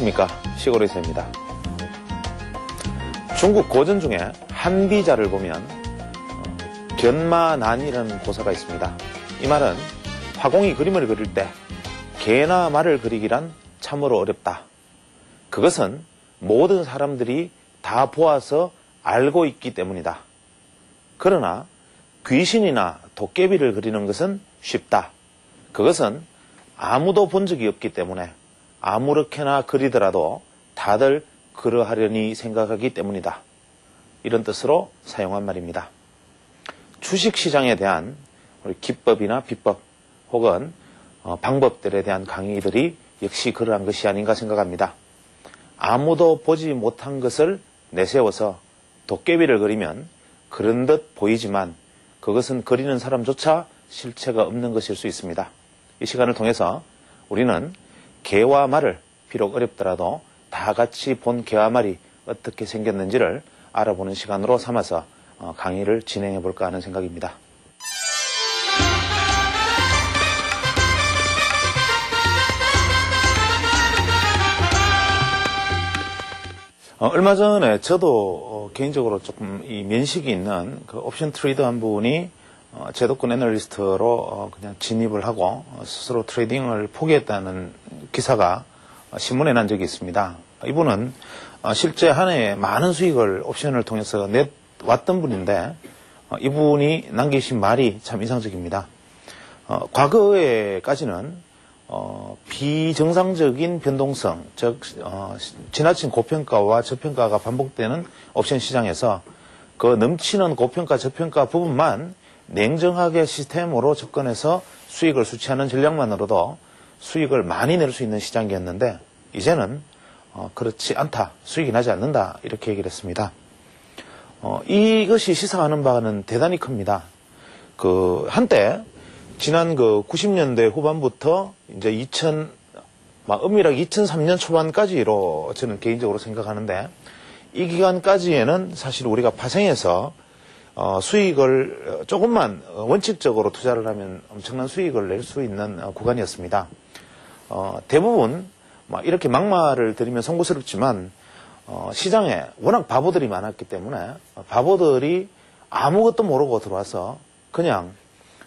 안녕하십니까, 시골의사입니다. 중국 고전 중에 한비자를 보면 견마난이라는 고사가 있습니다. 이 말은 화공이 그림을 그릴 때 개나 말을 그리기란 참으로 어렵다. 그것은 모든 사람들이 다 보아서 알고 있기 때문이다. 그러나 귀신이나 도깨비를 그리는 것은 쉽다. 그것은 아무도 본 적이 없기 때문에 아무렇게나 그리더라도 다들 그러하려니 생각하기 때문이다. 이런 뜻으로 사용한 말입니다. 주식시장에 대한 우리 기법이나 비법 혹은 방법들에 대한 강의들이 역시 그러한 것이 아닌가 생각합니다. 아무도 보지 못한 것을 내세워서 도깨비를 그리면 그런 듯 보이지만 그것은 그리는 사람조차 실체가 없는 것일 수 있습니다. 이 시간을 통해서 우리는 개와 말을 비록 어렵더라도 다 같이 본 개와 말이 어떻게 생겼는지를 알아보는 시간으로 삼아서 강의를 진행해 볼까 하는 생각입니다. 얼마 전에 저도 개인적으로 조금 이 면식이 있는 그 옵션 트레이더 한 분이 제도권 애널리스트로 그냥 진입을 하고 스스로 트레이딩을 포기했다는 기사가 신문에 난 적이 있습니다. 이분은 실제 한 해에 많은 수익을 옵션을 통해서 내왔던 분인데 이분이 남기신 말이 참 인상적입니다. 과거에까지는 비정상적인 변동성, 즉 지나친 고평가와 저평가가 반복되는 옵션 시장에서 그 넘치는 고평가, 저평가 부분만 냉정하게 시스템으로 접근해서 수익을 수취하는 전략만으로도 수익을 많이 낼 수 있는 시장이었는데 이제는 그렇지 않다, 수익이 나지 않는다 이렇게 얘기를 했습니다. 이것이 시사하는 바는 대단히 큽니다. 한때 지난 90년대 후반부터 이제 엄밀하게 2003년 초반까지로 저는 개인적으로 생각하는데 이 기간까지에는 사실 우리가 파생해서 수익을 조금만 원칙적으로 투자를 하면 엄청난 수익을 낼 수 있는 구간이었습니다. 대부분 이렇게 막말을 드리면 송구스럽지만 시장에 워낙 바보들이 많았기 때문에 바보들이 아무것도 모르고 들어와서 그냥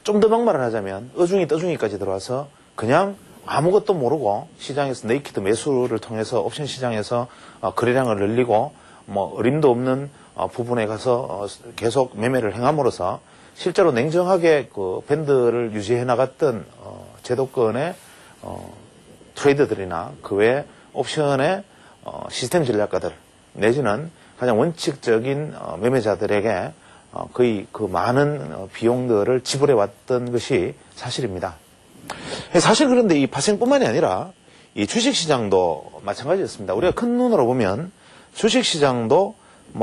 좀 더 막말을 하자면 어중이 떠중이까지 들어와서 그냥 아무것도 모르고 시장에서 네이키드 매수를 통해서 옵션 시장에서 거래량을 늘리고 어림도 없는 부분에 가서 계속 매매를 행함으로써 실제로 냉정하게 그 밴드를 유지해 나갔던 제도권의 트레이더들이나 그 외 옵션의 시스템 전략가들 내지는 가장 원칙적인 매매자들에게 거의 그 많은 비용들을 지불해 왔던 것이 사실입니다. 사실 그런데 이 파생뿐만이 아니라 이 주식시장도 마찬가지였습니다. 우리가 큰 눈으로 보면 주식시장도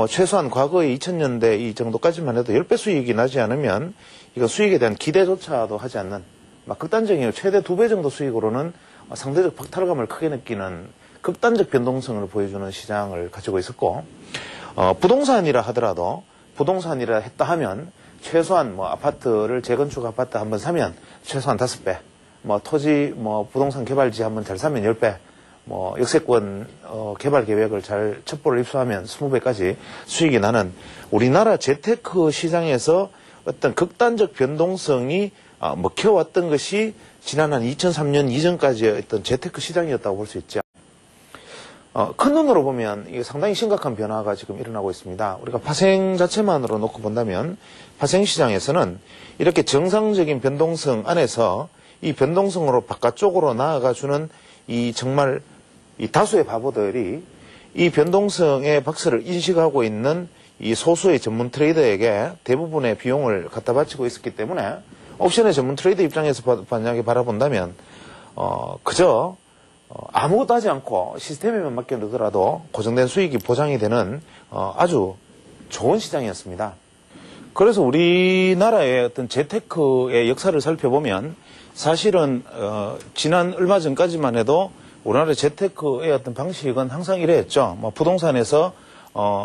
최소한 과거의 2000년대 이 정도까지만 해도 10배 수익이 나지 않으면 이거 수익에 대한 기대조차도 하지 않는 극단적인 최대 2배 정도 수익으로는 상대적 박탈감을 크게 느끼는 극단적 변동성을 보여주는 시장을 가지고 있었고 부동산이라 하더라도 부동산이라 했다 하면 최소한 아파트를 재건축 아파트 한번 사면 최소한 5배 토지 부동산 개발지 한번 잘 사면 10배 역세권 개발 계획을 잘 첩보를 입수하면 20배까지 수익이 나는 우리나라 재테크 시장에서 어떤 극단적 변동성이 먹혀왔던 것이 지난 한 2003년 이전까지의 어떤 재테크 시장이었다고 볼 수 있죠. 큰 눈으로 보면 이게 상당히 심각한 변화가 지금 일어나고 있습니다. 우리가 파생 자체만으로 놓고 본다면 파생 시장에서는 이렇게 정상적인 변동성 안에서 이 변동성으로 바깥쪽으로 나아가주는 정말 이 다수의 바보들이 이 변동성의 박스를 인식하고 있는 이 소수의 전문 트레이더에게 대부분의 비용을 갖다 바치고 있었기 때문에 옵션의 전문 트레이더 입장에서 만약에 바라본다면 그저 아무것도 하지 않고 시스템에만 맡겨 놓더라도 고정된 수익이 보장이 되는 아주 좋은 시장이었습니다. 그래서 우리나라의 어떤 재테크의 역사를 살펴보면 사실은 지난 얼마 전까지만 해도 우리나라 재테크의 어떤 방식은 항상 이래였죠. 부동산에서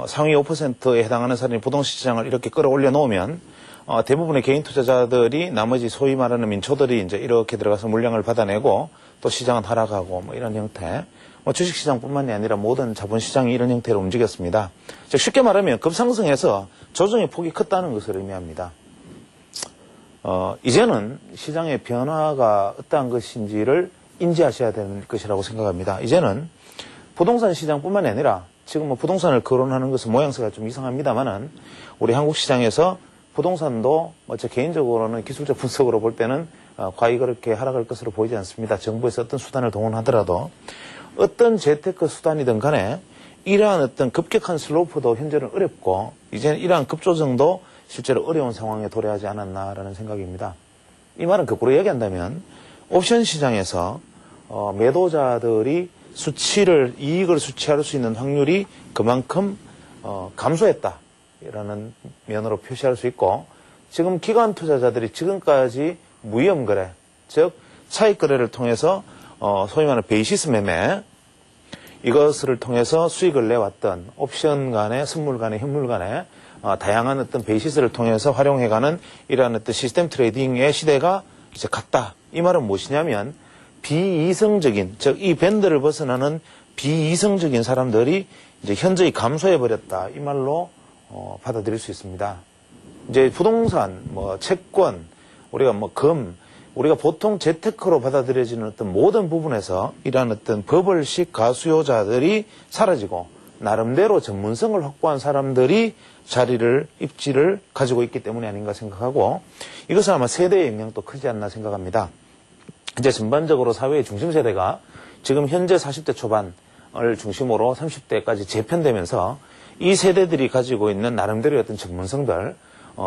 상위 5%에 해당하는 사람이 부동시장을 이렇게 끌어올려 놓으면 대부분의 개인 투자자들이 나머지 소위 말하는 민초들이 이제 이렇게 들어가서 물량을 받아내고 또 시장은 하락하고 뭐 이런 형태. 뭐 주식시장뿐만이 아니라 모든 자본시장이 이런 형태로 움직였습니다. 즉 쉽게 말하면 급상승해서 조정의 폭이 컸다는 것을 의미합니다. 이제는 시장의 변화가 어떠한 것인지를 인지하셔야 되는 것이라고 생각합니다. 이제는 부동산 시장뿐만이 아니라 지금 뭐 부동산을 거론하는 것은 모양새가 좀 이상합니다만은 우리 한국 시장에서 부동산도 제 개인적으로는 기술적 분석으로 볼 때는 과히 그렇게 하락할 것으로 보이지 않습니다. 정부에서 어떤 수단을 동원하더라도 어떤 재테크 수단이든 간에 이러한 어떤 급격한 슬로프도 현재는 어렵고 이제는 이러한 급조정도 실제로 어려운 상황에 도래하지 않았나라는 생각입니다. 이 말은 거꾸로 얘기한다면 옵션 시장에서 매도자들이 이익을 수취할 수 있는 확률이 그만큼 감소했다라는 면으로 표시할 수 있고 지금 기관 투자자들이 지금까지 무위험 거래, 즉 차익 거래를 통해서 소위 말하는 베이시스 매매 이것을 통해서 수익을 내왔던 옵션 간의 선물 간의 현물 간의 다양한 어떤 베이시스를 통해서 활용해가는 이러한 어떤 시스템 트레이딩의 시대가 이제 갔다. 이 말은 무엇이냐면 비이성적인, 즉 이 밴드를 벗어나는 비이성적인 사람들이 이제 현저히 감소해버렸다. 이 말로 받아들일 수 있습니다. 이제 부동산, 채권, 우리가 우리가 보통 재테크로 받아들여지는 어떤 모든 부분에서 이러한 어떤 버블식 가수요자들이 사라지고 나름대로 전문성을 확보한 사람들이 입지를 가지고 있기 때문이 아닌가 생각하고 이것은 아마 세대의 영향도 크지 않나 생각합니다. 이제 전반적으로 사회의 중심 세대가 지금 현재 40대 초반을 중심으로 30대까지 재편되면서 이 세대들이 가지고 있는 나름대로의 어떤 전문성들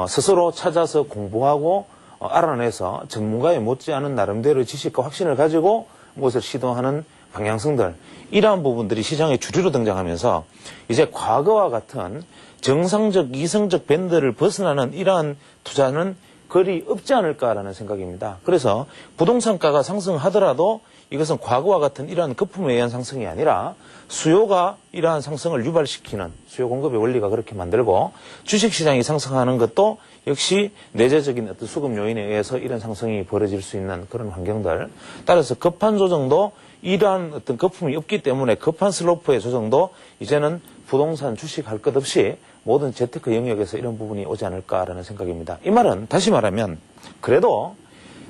스스로 찾아서 공부하고 알아내서 전문가에 못지않은 나름대로의 지식과 확신을 가지고 무엇을 시도하는 방향성들 이러한 부분들이 시장의 주류로 등장하면서 이제 과거와 같은 정상적 이성적 밴드를 벗어나는 이러한 투자는 거리 없지 않을까라는 생각입니다. 그래서 부동산가가 상승하더라도 이것은 과거와 같은 이러한 거품에 의한 상승이 아니라 수요가 이러한 상승을 유발시키는 수요 공급의 원리가 그렇게 만들고 주식시장이 상승하는 것도 역시 내재적인 어떤 수급 요인에 의해서 이런 상승이 벌어질 수 있는 그런 환경들. 따라서 급한 조정도 이러한 어떤 거품이 없기 때문에 급한 슬로프의 조정도 이제는 부동산 주식 할 것 없이 모든 재테크 영역에서 이런 부분이 오지 않을까라는 생각입니다. 이 말은 다시 말하면 그래도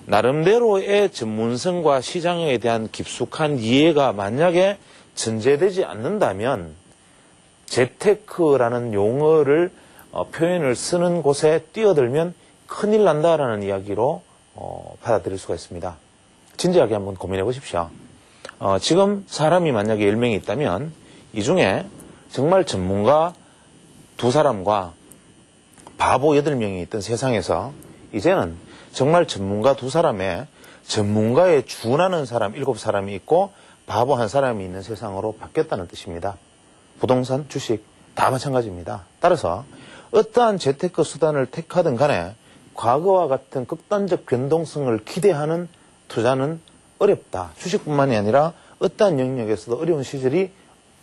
나름대로의 전문성과 시장에 대한 깊숙한 이해가 만약에 전제되지 않는다면 재테크라는 용어를 표현을 쓰는 곳에 뛰어들면 큰일 난다라는 이야기로 받아들일 수가 있습니다. 진지하게 한번 고민해 보십시오. 지금 사람이 만약에 10명이 있다면 이 중에 정말 전문가 2사람과 바보 8명이 있던 세상에서 이제는 정말 전문가 2사람에 전문가에 준하는 사람 7사람이 있고 바보 1사람이 있는 세상으로 바뀌었다는 뜻입니다. 부동산, 주식 다 마찬가지입니다. 따라서 어떠한 재테크 수단을 택하든 간에 과거와 같은 극단적 변동성을 기대하는 투자는 어렵다. 주식뿐만이 아니라 어떠한 영역에서도 어려운 시절이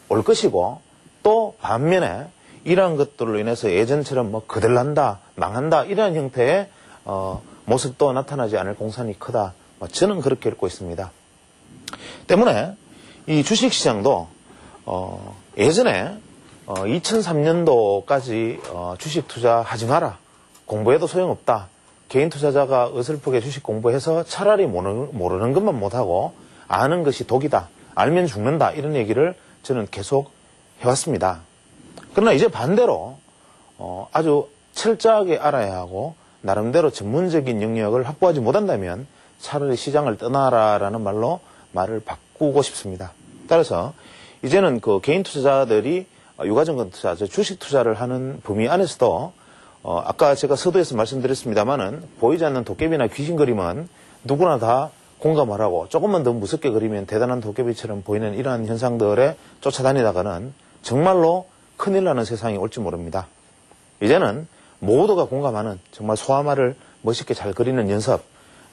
올 것이고 또 반면에 이러한 것들로 인해서 예전처럼 거들난다, 망한다 이러한 형태의 모습도 나타나지 않을 공산이 크다. 저는 그렇게 읽고 있습니다. 때문에 이 주식시장도 예전에 2003년도까지 주식 투자하지 마라. 공부해도 소용없다. 개인 투자자가 어설프게 주식 공부해서 차라리 모르는 것만 못하고 아는 것이 독이다. 알면 죽는다. 이런 얘기를 저는 계속 해왔습니다. 그러나 이제 반대로 아주 철저하게 알아야 하고 나름대로 전문적인 영역을 확보하지 못한다면 차라리 시장을 떠나라라는 말을 바꾸고 싶습니다. 따라서 이제는 그 개인 투자자들이 유가증권 투자, 주식 투자를 하는 범위 안에서도 아까 제가 서두에서 말씀드렸습니다만은 보이지 않는 도깨비나 귀신 그림은 누구나 다 공감을 하고 조금만 더 무섭게 그리면 대단한 도깨비처럼 보이는 이러한 현상들에 쫓아다니다가는 정말로 큰일 나는 세상이 올지 모릅니다. 이제는 모두가 공감하는 정말 소아마를 멋있게 잘 그리는 연습,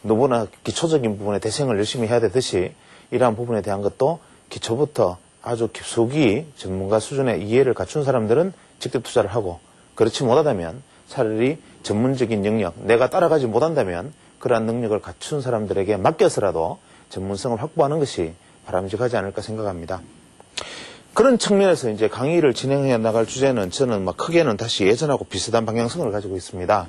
누구나 기초적인 부분에 대생을 열심히 해야 되듯이 이러한 부분에 대한 것도 기초부터 아주 깊숙이 전문가 수준의 이해를 갖춘 사람들은 직접 투자를 하고 그렇지 못하다면 차라리 전문적인 영역, 내가 따라가지 못한다면 그러한 능력을 갖춘 사람들에게 맡겨서라도 전문성을 확보하는 것이 바람직하지 않을까 생각합니다. 그런 측면에서 이제 강의를 진행해 나갈 주제는 저는 크게는 다시 예전하고 비슷한 방향성을 가지고 있습니다.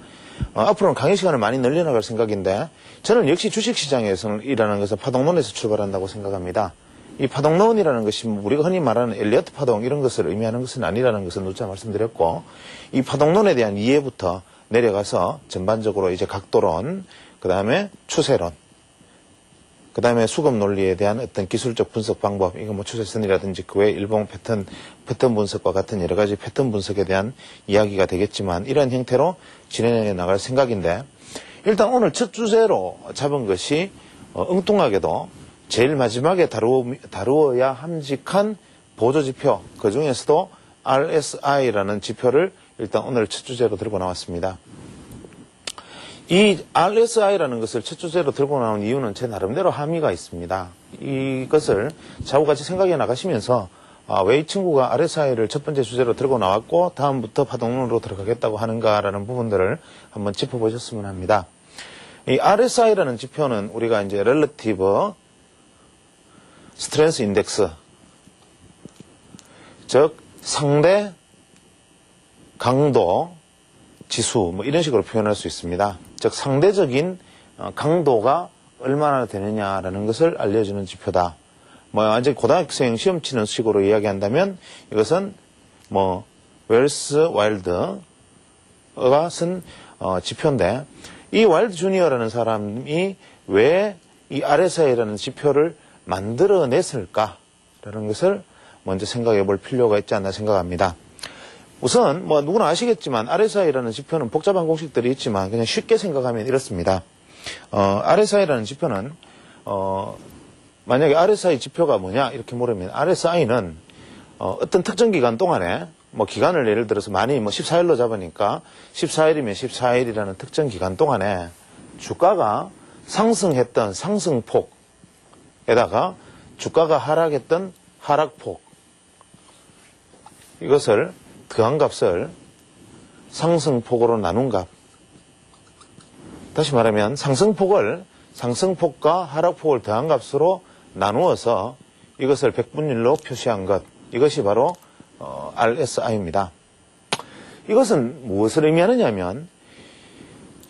앞으로는 강의 시간을 많이 늘려나갈 생각인데 저는 역시 주식시장에서 일하는 것은 파동론에서 출발한다고 생각합니다. 이 파동론이라는 것이 우리가 흔히 말하는 엘리어트 파동 이런 것을 의미하는 것은 아니라는 것을 누차 말씀드렸고 이 파동론에 대한 이해부터 내려가서 전반적으로 이제 각도론, 그 다음에 추세론, 그 다음에 수급 논리에 대한 어떤 기술적 분석 방법, 이거 추세선이라든지 그 외 일봉 패턴 분석과 같은 여러 가지 패턴 분석에 대한 이야기가 되겠지만 이런 형태로 진행해 나갈 생각인데 일단 오늘 첫 주제로 잡은 것이 엉뚱하게도 제일 마지막에 다루어야 함직한 보조지표, 그 중에서도 RSI라는 지표를 일단 오늘 첫 주제로 들고 나왔습니다. 이 RSI라는 것을 첫 주제로 들고 나온 이유는 제 나름대로 함의가 있습니다. 이것을 좌우같이 생각해 나가시면서 왜 이 친구가 RSI를 첫 번째 주제로 들고 나왔고 다음부터 파동론으로 들어가겠다고 하는가라는 부분들을 한번 짚어보셨으면 합니다. 이 RSI라는 지표는 우리가 이제 Relative Strength Index, 즉 상대 강도 지수 이런 식으로 표현할 수 있습니다. 즉 상대적인 강도가 얼마나 되느냐라는 것을 알려주는 지표다. 완전 고등학생 시험 치는 식으로 이야기한다면 이것은 웰스 와일드가 쓴 지표인데 이 와일드 주니어라는 사람이 왜 이 RSI라는 지표를 만들어냈을까라는 것을 먼저 생각해 볼 필요가 있지 않나 생각합니다. 우선 누구나 아시겠지만 RSI라는 지표는 복잡한 공식들이 있지만 그냥 쉽게 생각하면 이렇습니다. RSI라는 지표는 만약에 RSI 지표가 뭐냐 이렇게 물으면 RSI는 어떤 특정 기간 동안에 기간을 예를 들어서 많이 14일로 잡으니까 14일이면 14일이라는 특정 기간 동안에 주가가 상승했던 상승폭에다가 주가가 하락했던 하락폭, 이것을 더한 값을 상승폭으로 나눈 값. 다시 말하면 상승폭과 하락폭을 더한 값으로 나누어서 이것을 백분율로 표시한 것. 이것이 바로 RSI입니다. 이것은 무엇을 의미하느냐 하면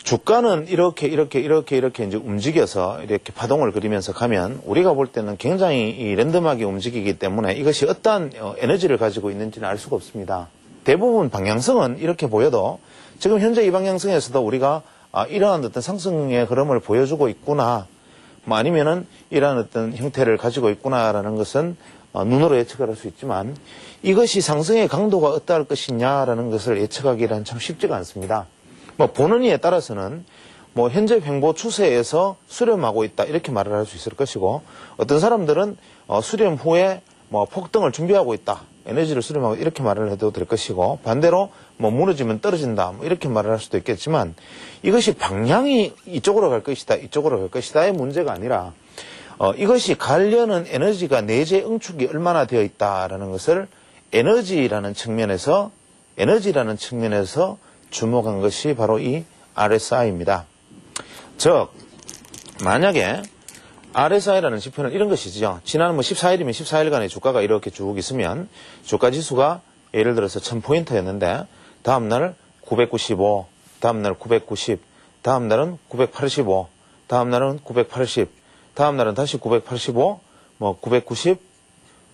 주가는 이렇게 이제 움직여서 이렇게 파동을 그리면서 가면 우리가 볼 때는 굉장히 랜덤하게 움직이기 때문에 이것이 어떠한 에너지를 가지고 있는지는 알 수가 없습니다. 대부분 방향성은 이렇게 보여도 지금 현재 이 방향성에서도 우리가 이러한 어떤 상승의 흐름을 보여주고 있구나, 아니면은 이러한 어떤 형태를 가지고 있구나라는 것은 눈으로 예측을 할 수 있지만 이것이 상승의 강도가 어떠할 것이냐라는 것을 예측하기란 참 쉽지가 않습니다. 보는 이에 따라서는 현재 횡보 추세에서 수렴하고 있다 이렇게 말을 할 수 있을 것이고 어떤 사람들은 수렴 후에 폭등을 준비하고 있다, 에너지를 수렴하고 이렇게 말을 해도 될 것이고 반대로 무너지면 떨어진다 이렇게 말을 할 수도 있겠지만 이것이 방향이 이쪽으로 갈 것이다 이쪽으로 갈 것이다의 문제가 아니라 이것이 가려는 에너지가 내재 응축이 얼마나 되어 있다라는 것을 에너지라는 측면에서 주목한 것이 바로 이 RSI입니다. 즉 만약에 RSI라는 지표는 이런 것이죠. 지난 14일이면 14일간의 주가가 이렇게 쭉 있으면 주가 지수가 예를 들어서 1000포인트였는데 다음날 995, 다음날 990, 다음날은 985, 다음날은 980, 다음날은 다시 985, 990,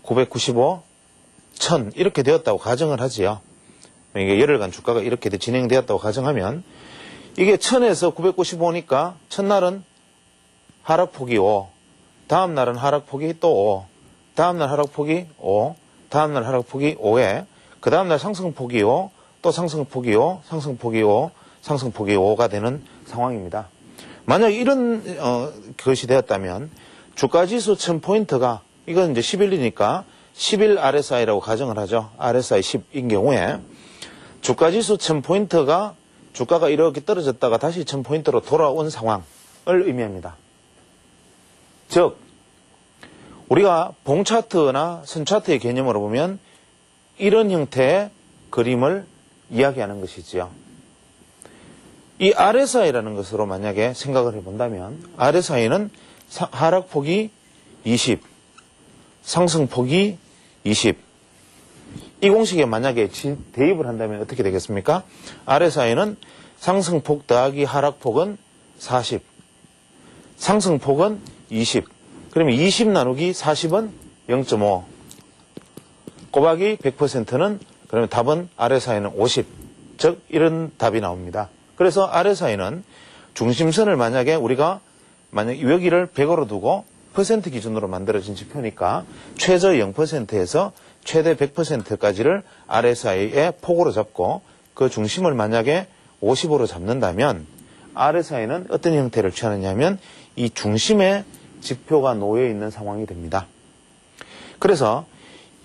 995, 1000 이렇게 되었다고 가정을 하지요. 이게 열흘간 주가가 이렇게 진행되었다고 가정하면 이게 1000에서 995니까 첫날은 하락폭이 5, 다음날은 하락폭이 또 5, 다음날 하락폭이 5, 다음날 하락폭이 5에 그 다음날 상승폭이 5, 또 상승폭이 5, 상승폭이 5, 상승폭이 5가 되는 상황입니다. 만약 이런 것이 되었다면 주가지수 1000포인트가 이건 이제 10일이니까 10일 RSI라고 가정을 하죠. RSI 10인 경우에 주가지수 1000포인트가 주가가 이렇게 떨어졌다가 다시 1000포인트로 돌아온 상황을 의미합니다. 즉 우리가 봉차트나 선차트의 개념으로 보면 이런 형태의 그림을 이야기하는 것이지요. 이 RSI라는 것으로 만약에 생각을 해본다면 RSI는 하락폭이 20, 상승폭이 20. 이 공식에 만약에 대입을 한다면 어떻게 되겠습니까? RSI는 상승폭 더하기 하락폭은 40, 상승폭은 20. 그러면 20 나누기 40은 0.5. 곱하기 100%는 그러면 답은 RSI는 50. 즉 이런 답이 나옵니다. 그래서 RSI는 중심선을 만약에 우리가 여기를 100으로 두고 퍼센트 기준으로 만들어진 지표니까 최저 0%에서 최대 100%까지를 RSI의 폭으로 잡고 그 중심을 만약에 50으로 잡는다면 RSI는 어떤 형태를 취하느냐면 이 중심에 지표가 놓여 있는 상황이 됩니다. 그래서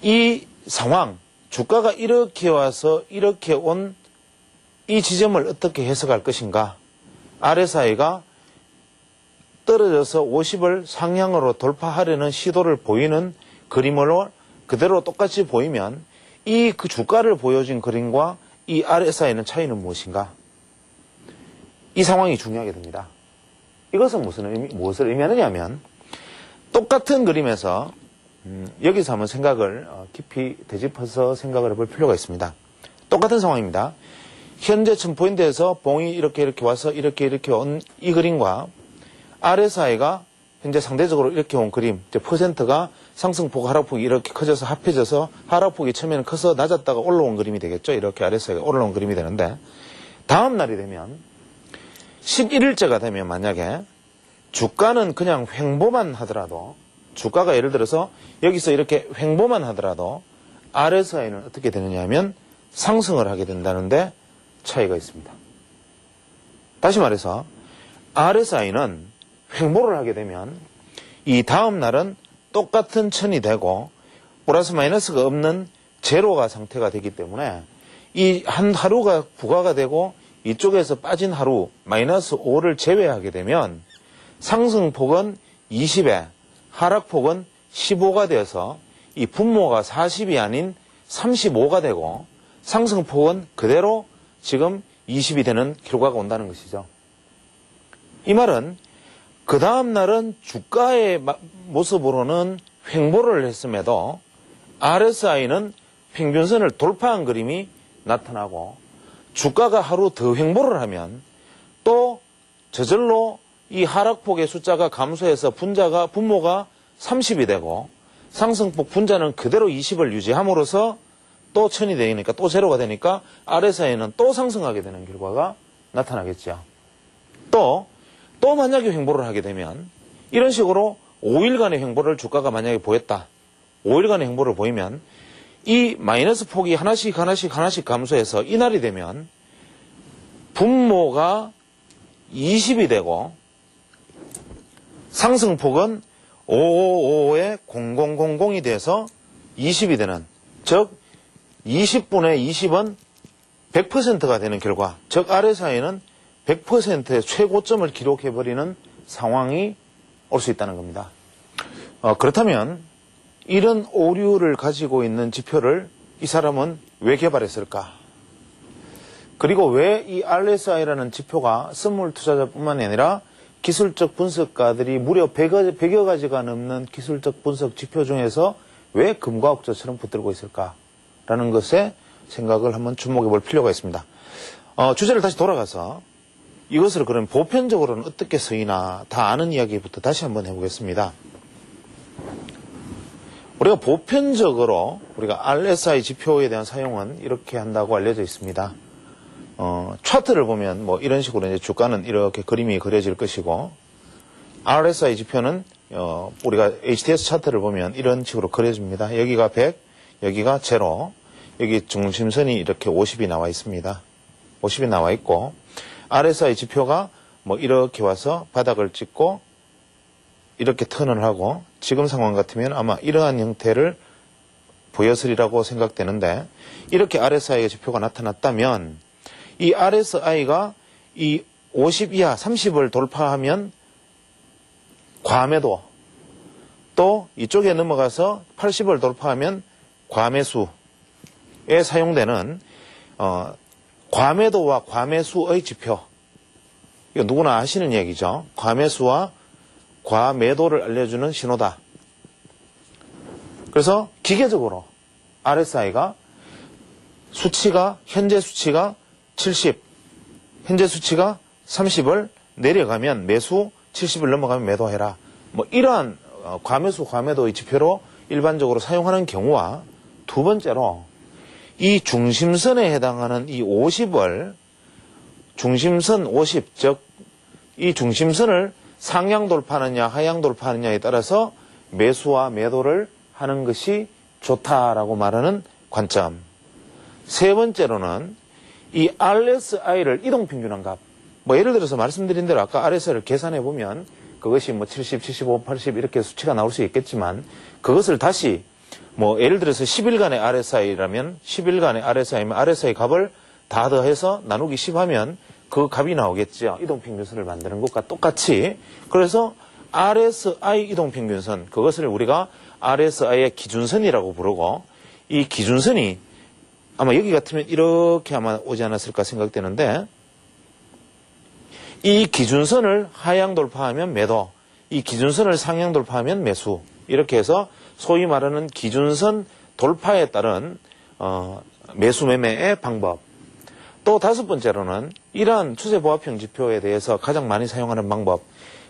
이 상황, 주가가 이렇게 와서 이렇게 온 이 지점을 어떻게 해석할 것인가? RSI가 떨어져서 50을 상향으로 돌파하려는 시도를 보이는 그림으로 그대로 똑같이 보이면 이 그 주가를 보여준 그림과 이 RSI는 차이는 무엇인가? 이 상황이 중요하게 됩니다. 이것은 무엇을 의미하느냐면 똑같은 그림에서 여기서 한번 생각을 깊이 되짚어서 생각을 해볼 필요가 있습니다. 똑같은 상황입니다. 현재 1000포인트에서 봉이 이렇게 와서 이렇게 온 이 그림과 RSI가 현재 상대적으로 이렇게 온 그림, 퍼센트가 상승폭, 하락폭이 이렇게 커져서 합해져서 하락폭이 처음에는 커서 낮았다가 올라온 그림이 되겠죠. 이렇게 RSI가 올라온 그림이 되는데 다음 날이 되면 11일째가 되면 만약에 주가는 그냥 횡보만 하더라도 주가가 예를 들어서 여기서 이렇게 횡보만 하더라도 RSI는 어떻게 되느냐 하면 상승을 하게 된다는데 차이가 있습니다. 다시 말해서 RSI는 횡보를 하게 되면 이 다음 날은 똑같은 천이 되고 플러스 마이너스가 없는 제로가 상태가 되기 때문에 이 한 하루가 부과가 되고 이쪽에서 빠진 하루 마이너스 5를 제외하게 되면 상승폭은 20에 하락폭은 15가 되어서 이 분모가 40이 아닌 35가 되고 상승폭은 그대로 지금 20이 되는 결과가 온다는 것이죠. 이 말은 그 다음 날은 주가의 모습으로는 횡보를 했음에도 RSI는 평균선을 돌파한 그림이 나타나고 주가가 하루 더 횡보를 하면 또 저절로 이 하락폭의 숫자가 감소해서 분모가 30이 되고 상승폭 분자는 그대로 20을 유지함으로써 또 1000이 되니까 또 제로가 되니까 RSI는 또 상승하게 되는 결과가 나타나겠죠. 또 만약에 횡보를 하게 되면 이런 식으로 5일간의 횡보를 주가가 만약에 보였다. 5일간의 횡보를 보이면 이 마이너스 폭이 하나씩 감소해서 이날이 되면 분모가 20이 되고 상승폭은 555에 0000이 돼서 20이 되는, 즉 20분의 20은 100%가 되는 결과, 즉 RSI는 100%의 최고점을 기록해버리는 상황이 올 수 있다는 겁니다. 그렇다면 이런 오류를 가지고 있는 지표를 이 사람은 왜 개발했을까? 그리고 왜 이 RSI라는 지표가 선물 투자자뿐만 아니라 기술적 분석가들이 무려 100여 가지가 넘는 기술적 분석 지표 중에서 왜 금과 옥조처럼 붙들고 있을까라는 것에 생각을 한번 주목해 볼 필요가 있습니다. 주제를 다시 돌아가서 이것을 그럼 보편적으로는 어떻게 쓰이나 다 아는 이야기부터 다시 한번 해보겠습니다. 우리가 보편적으로 우리가 RSI 지표에 대한 사용은 이렇게 한다고 알려져 있습니다. 차트를 보면 뭐 이런 식으로 이제 주가는 이렇게 그림이 그려질 것이고, RSI 지표는 우리가 HTS 차트를 보면 이런 식으로 그려집니다. 여기가 100, 여기가 0, 여기 중심선이 이렇게 50이 나와 있습니다. 50이 나와 있고, RSI 지표가 뭐 이렇게 와서 바닥을 찍고 이렇게 턴을 하고, 지금 상황 같으면 아마 이러한 형태를 보였으리라고 생각되는데, 이렇게 RSI 지표가 나타났다면 이 RSI가 이 50 이하 30을 돌파하면 과매도, 또 이쪽에 넘어가서 80을 돌파하면 과매수에 사용되는 과매도와 과매수의 지표, 이거 누구나 아시는 얘기죠. 과매수와 과매도를 알려주는 신호다. 그래서 기계적으로 RSI가 현재 수치가 70, 현재 수치가 30을 내려가면 매수, 70을 넘어가면 매도해라. 뭐 이러한 과매수, 과매도의 지표로 일반적으로 사용하는 경우와, 두 번째로 이 중심선에 해당하는 이 50을 중심선 50, 즉 이 중심선을 상향 돌파하느냐 하향 돌파하느냐에 따라서 매수와 매도를 하는 것이 좋다라고 말하는 관점. 세 번째로는 이 RSI를 이동평균한 값. 뭐 예를 들어서 말씀드린 대로 아까 RSI를 계산해 보면 그것이 뭐 70, 75, 80 이렇게 수치가 나올 수 있겠지만, 그것을 다시 뭐 예를 들어서 10일간의 RSI라면 10일간의 RSI면 RSI 값을 다 더해서 나누기 10 하면 그 값이 나오겠죠. 이동평균선을 만드는 것과 똑같이. 그래서 RSI 이동평균선, 그것을 우리가 RSI의 기준선이라고 부르고, 이 기준선이 아마 여기 같으면 이렇게 아마 오지 않았을까 생각되는데, 이 기준선을 하향 돌파하면 매도, 이 기준선을 상향 돌파하면 매수, 이렇게 해서 소위 말하는 기준선 돌파에 따른 매수 매매의 방법. 또 다섯 번째로는 이러한 추세보합형 지표에 대해서 가장 많이 사용하는 방법.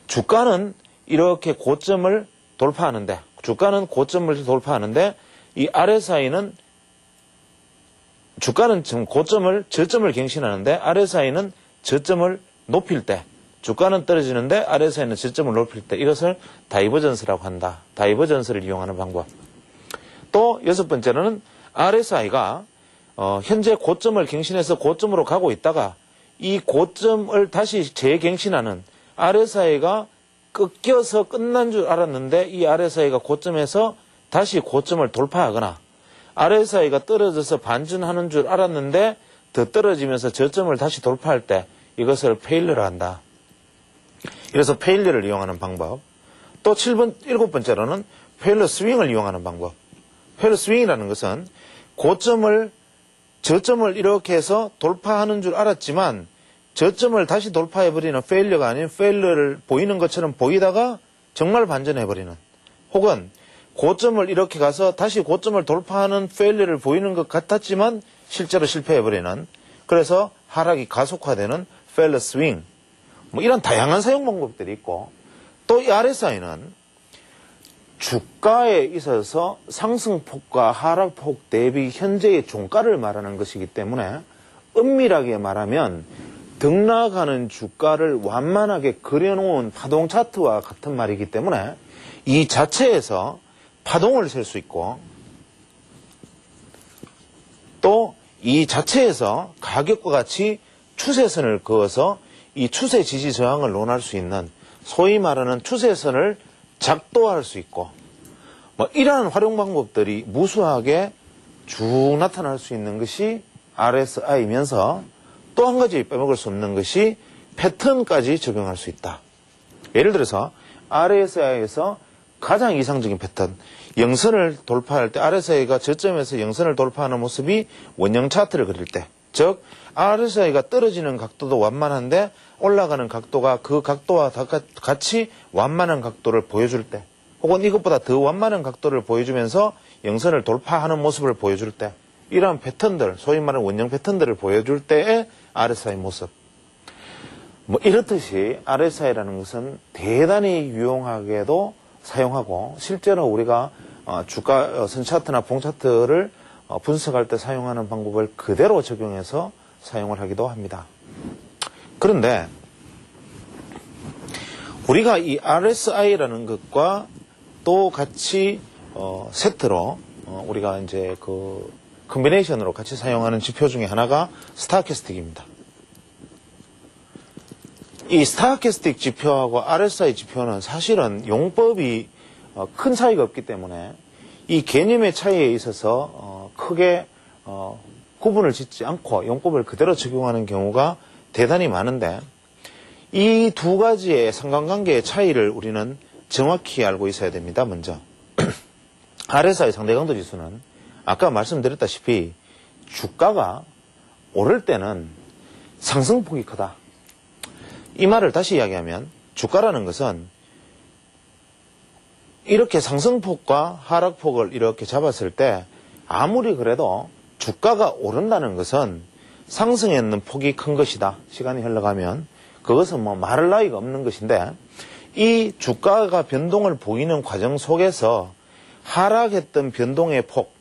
주가는 이렇게 고점을 돌파하는데, 이 RSI는 주가는 지금 저점을 갱신하는데 RSI는 저점을 높일 때, 주가는 떨어지는데 RSI는 저점을 높일 때, 이것을 다이버전스라고 한다. 다이버전스를 이용하는 방법. 또 여섯 번째로는 RSI가 현재 고점을 갱신해서 고점으로 가고 있다가 이 고점을 다시 재갱신하는, RSI가 꺾여서 끝난 줄 알았는데 이 RSI가 고점에서 다시 고점을 돌파하거나, RSI가 떨어져서 반전하는 줄 알았는데 더 떨어지면서 저점을 다시 돌파할 때, 이것을 페일러를 한다. 그래서 페일러를 이용하는 방법. 또 일곱 번째로는 페일러 스윙을 이용하는 방법. 페일러 스윙이라는 것은 저점을 이렇게 해서 돌파하는 줄 알았지만 저점을 다시 돌파해버리는 페일러가 아닌, 페일러를 보이는 것처럼 보이다가 정말 반전해버리는, 혹은 고점을 이렇게 가서 다시 고점을 돌파하는 페일러를 보이는 것 같았지만 실제로 실패해버리는, 그래서 하락이 가속화되는 페일러 스윙. 뭐 이런 다양한 사용 방법들이 있고, 또 이 RSI는 주가에 있어서 상승폭과 하락폭 대비 현재의 종가를 말하는 것이기 때문에, 엄밀하게 말하면 등락하는 주가를 완만하게 그려놓은 파동 차트와 같은 말이기 때문에 이 자체에서 파동을 셀 수 있고, 또 이 자체에서 가격과 같이 추세선을 그어서 이 추세 지지 저항을 논할 수 있는, 소위 말하는 추세선을 작도할 수 있고, 뭐 이러한 활용 방법들이 무수하게 쭉 나타날 수 있는 것이 RSI이면서, 또 한 가지 빼먹을 수 없는 것이 패턴까지 적용할 수 있다. 예를 들어서 RSI에서 가장 이상적인 패턴, 영선을 돌파할 때, RSI가 저점에서 영선을 돌파하는 모습이 원형 차트를 그릴 때, 즉 RSI가 떨어지는 각도도 완만한데 올라가는 각도가 그 각도와 같이 완만한 각도를 보여줄 때, 혹은 이것보다 더 완만한 각도를 보여주면서 영선을 돌파하는 모습을 보여줄 때, 이러한 패턴들, 소위 말하는 원형 패턴들을 보여줄 때의 RSI 모습. 뭐 이렇듯이 RSI라는 것은 대단히 유용하게도 사용하고, 실제로 우리가 주가 선차트나 봉차트를 분석할 때 사용하는 방법을 그대로 적용해서 사용을 하기도 합니다. 그런데 우리가 이 RSI라는 것과 또 같이 세트로 우리가 이제 그 컨비네이션으로 같이 사용하는 지표 중에 하나가 스타캐스틱입니다. 이 스타캐스틱 지표하고 RSI 지표는 사실은 용법이 큰 차이가 없기 때문에 이 개념의 차이에 있어서 크게 구분을 짓지 않고 용법을 그대로 적용하는 경우가 대단히 많은데, 이 두 가지의 상관관계의 차이를 우리는 정확히 알고 있어야 됩니다. 먼저 RSI 상대강도 지수는 아까 말씀드렸다시피 주가가 오를 때는 상승폭이 크다. 이 말을 다시 이야기하면, 주가라는 것은 이렇게 상승폭과 하락폭을 이렇게 잡았을 때 아무리 그래도 주가가 오른다는 것은 상승했는 폭이 큰 것이다. 시간이 흘러가면 그것은 뭐 말할 나위가 없는 것인데, 이 주가가 변동을 보이는 과정 속에서 하락했던 변동의 폭,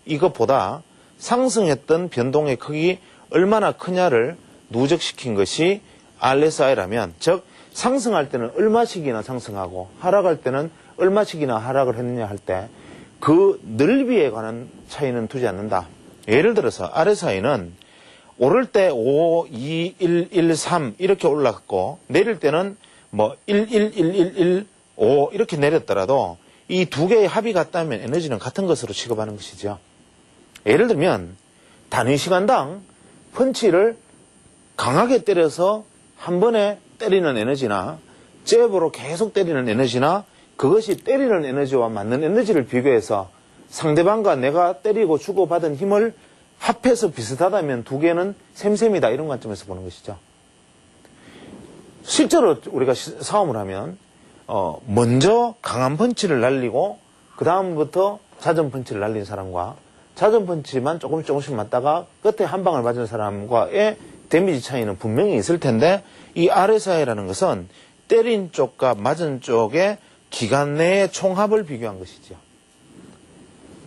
이것보다 상승했던 변동의 크기 얼마나 크냐를 누적시킨 것이 RSI라면, 즉 상승할 때는 얼마씩이나 상승하고 하락할 때는 얼마씩이나 하락을 했느냐 할 때 그 넓이에 관한 차이는 두지 않는다. 예를 들어서 RSI는 오를 때 5, 2, 1, 1, 3 이렇게 올랐고, 내릴 때는 뭐 1, 1, 1, 1, 1, 5 이렇게 내렸더라도 이 두 개의 합이 같다면 에너지는 같은 것으로 취급하는 것이죠. 예를 들면 단위 시간당 펀치를 강하게 때려서 한 번에 때리는 에너지나 잽으로 계속 때리는 에너지나, 그것이 때리는 에너지와 맞는 에너지를 비교해서 상대방과 내가 때리고 주고받은 힘을 합해서 비슷하다면 두 개는 셈셈이다, 이런 관점에서 보는 것이죠. 실제로 우리가 싸움을 하면 먼저 강한 펀치를 날리고 그 다음부터 잦은 펀치를 날린 사람과 잦은 펀치만 조금씩 맞다가 끝에 한 방을 맞은 사람과의 데미지 차이는 분명히 있을 텐데, 이 RSI라는 것은 때린 쪽과 맞은 쪽의 기간 내의 총합을 비교한 것이죠.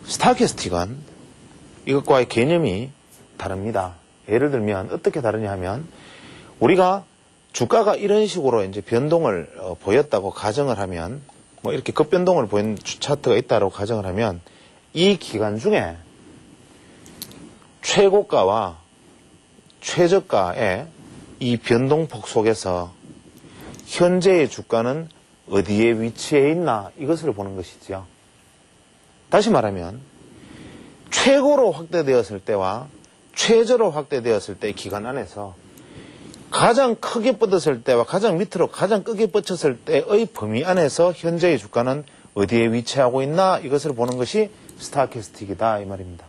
스타캐스틱은 이것과의 개념이 다릅니다. 예를 들면 어떻게 다르냐 하면, 우리가 주가가 이런 식으로 이제 변동을 보였다고 가정을 하면, 뭐 이렇게 급변동을 보인 차트가 있다고 가정을 하면, 이 기간 중에 최고가와 최저가의 이 변동폭 속에서 현재의 주가는 어디에 위치해 있나, 이것을 보는 것이죠. 다시 말하면 최고로 확대되었을 때와 최저로 확대되었을 때의 기간 안에서 가장 크게 뻗었을 때와 가장 밑으로 가장 크게 뻗쳤을 때의 범위 안에서 현재의 주가는 어디에 위치하고 있나, 이것을 보는 것이 스타캐스틱이다, 이 말입니다.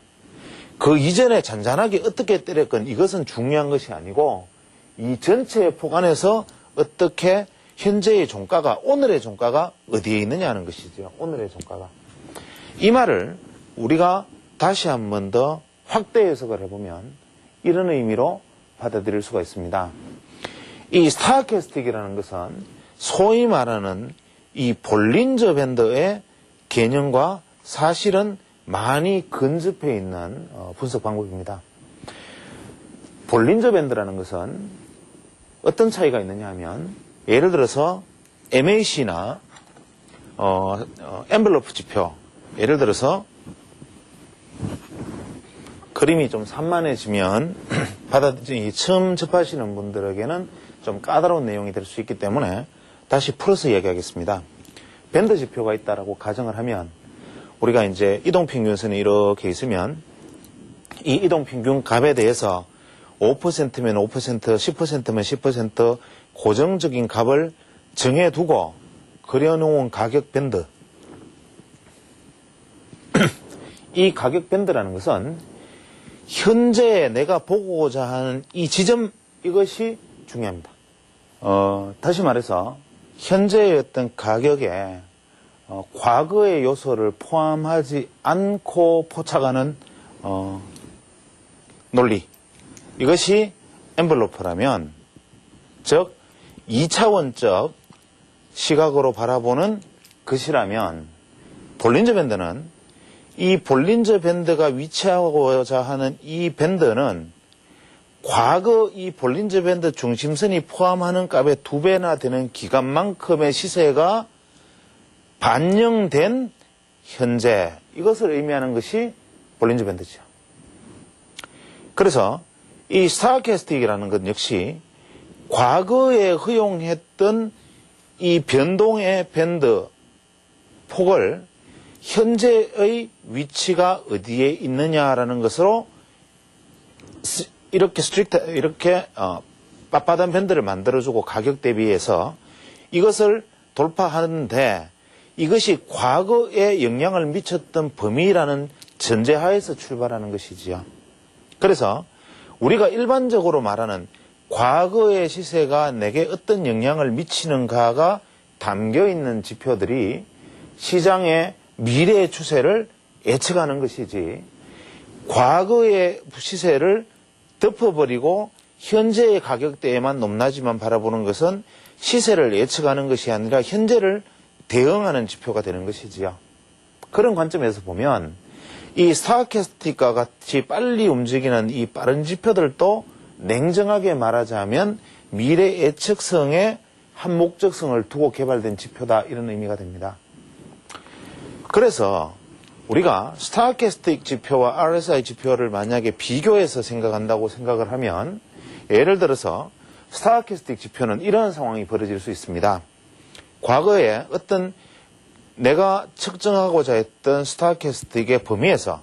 그 이전에 잔잔하게 어떻게 때렸건 이것은 중요한 것이 아니고, 이 전체의 폭 안에서 어떻게 현재의 종가가, 오늘의 종가가 어디에 있느냐 하는 것이죠. 오늘의 종가가. 이 말을 우리가 다시 한 번 더 확대 해석을 해보면 이런 의미로 받아들일 수가 있습니다. 이 스타캐스틱이라는 것은 소위 말하는 이 볼린저 밴드의 개념과 사실은 많이 근접해 있는 분석 방법입니다. 볼린저 밴드라는 것은 어떤 차이가 있느냐 하면, 예를 들어서 MAC나 엔벨로프 지표, 예를 들어서 그림이 좀 산만해지면 처음 접하시는 분들에게는 좀 까다로운 내용이 될 수 있기 때문에 다시 풀어서 이야기하겠습니다. 밴드 지표가 있다라고 가정을 하면, 우리가 이제 이동평균선이 이렇게 있으면 이 이동평균 값에 대해서 5%면 5%, 10%면 10% 고정적인 값을 정해두고 그려놓은 가격 밴드. 이 가격 밴드라는 것은 현재 내가 보고자 하는 이 지점, 이것이 중요합니다. 다시 말해서 현재의 어떤 가격에 과거의 요소를 포함하지 않고 포착하는 논리, 이것이 엔벨로프라면, 즉 2차원적 시각으로 바라보는 것이라면, 볼린저 밴드는 이 볼린저 밴드가 위치하고자 하는 이 밴드는 과거 이 볼린저 밴드 중심선이 포함하는 값의 2배나 되는 기간만큼의 시세가 반영된 현재, 이것을 의미하는 것이 볼린저 밴드죠. 그래서 이 스타캐스틱이라는 것 역시 과거에 허용했던 이 변동의 밴드 폭을 현재의 위치가 어디에 있느냐라는 것으로 이렇게 빳빳한 밴드를 만들어주고 가격 대비해서 이것을 돌파하는데, 이것이 과거에 영향을 미쳤던 범위라는 전제하에서 출발하는 것이지요. 그래서 우리가 일반적으로 말하는 과거의 시세가 내게 어떤 영향을 미치는가가 담겨있는 지표들이 시장의 미래의 추세를 예측하는 것이지 과거의 시세를 덮어버리고 현재의 가격대에만 높낮이만 바라보는 것은 시세를 예측하는 것이 아니라 현재를 대응하는 지표가 되는 것이지요. 그런 관점에서 보면 이 스타캐스틱과 같이 빨리 움직이는 이 빠른 지표들도 냉정하게 말하자면 미래 예측성의 한 목적성을 두고 개발된 지표다, 이런 의미가 됩니다. 그래서 우리가 스타캐스틱 지표와 RSI 지표를 만약에 비교해서 생각한다고 생각을 하면, 예를 들어서 스타캐스틱 지표는 이런 상황이 벌어질 수 있습니다. 과거에 어떤 내가 측정하고자 했던 스타캐스틱의 범위에서